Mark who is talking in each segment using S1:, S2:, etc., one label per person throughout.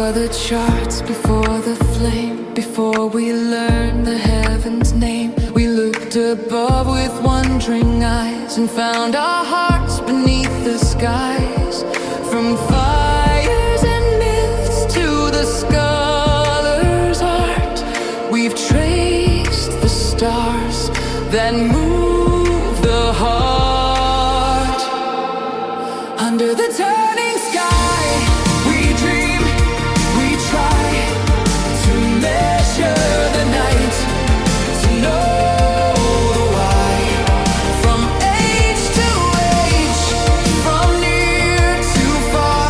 S1: Before the charts, before the flame, before we learned the heaven's name, we looked above with wondering eyes and found our hearts beneath the skies. From fires and myths to the scholar's art, we've traced the stars that move the heart. Under the turning sky, we dream, we try to measure the night, to know the why. From age to age, from near to far,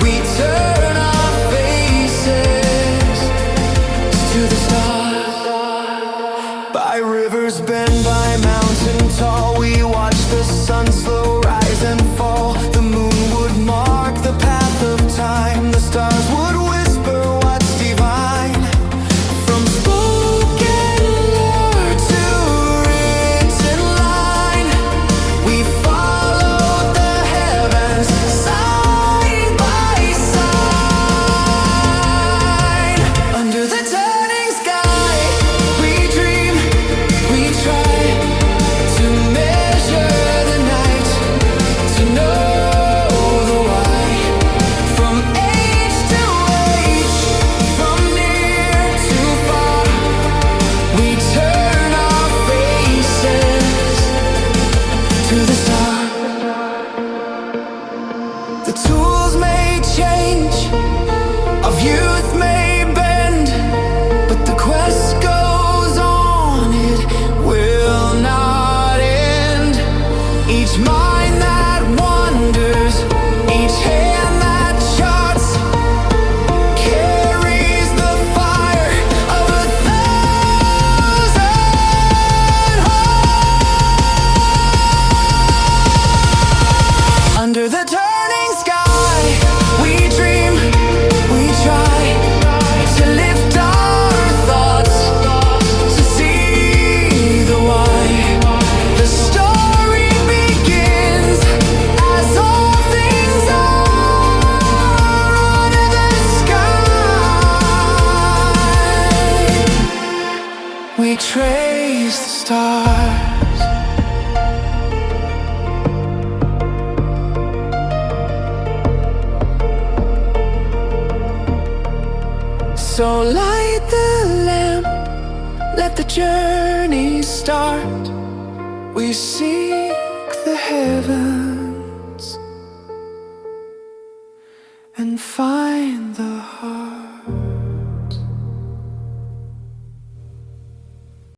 S1: we turn our faces to the stars. By rivers bend, by mountain tall, we watch the sun slow rise and fall. The moon would mark the path of time, the stars would whisper what's divine. From spoken word to written line, we followed the heavens sign by sign. Under the turning sky, we dream, we try to measure the night, to know the why. From age to age, from near to far, we turn our faces to the stars. The tools may change, of youth may bend, but the quest goes on, it will not end. Each mind that wanders, each hand that charts, carries the fire of 1,000 hearts. Under the turning sky, we dream, we try to lift our thoughts, to see the why. The story begins as all things are under the sky. We trace the stars. So light the lamp, let the journey start. We seek the heavens and find the heart.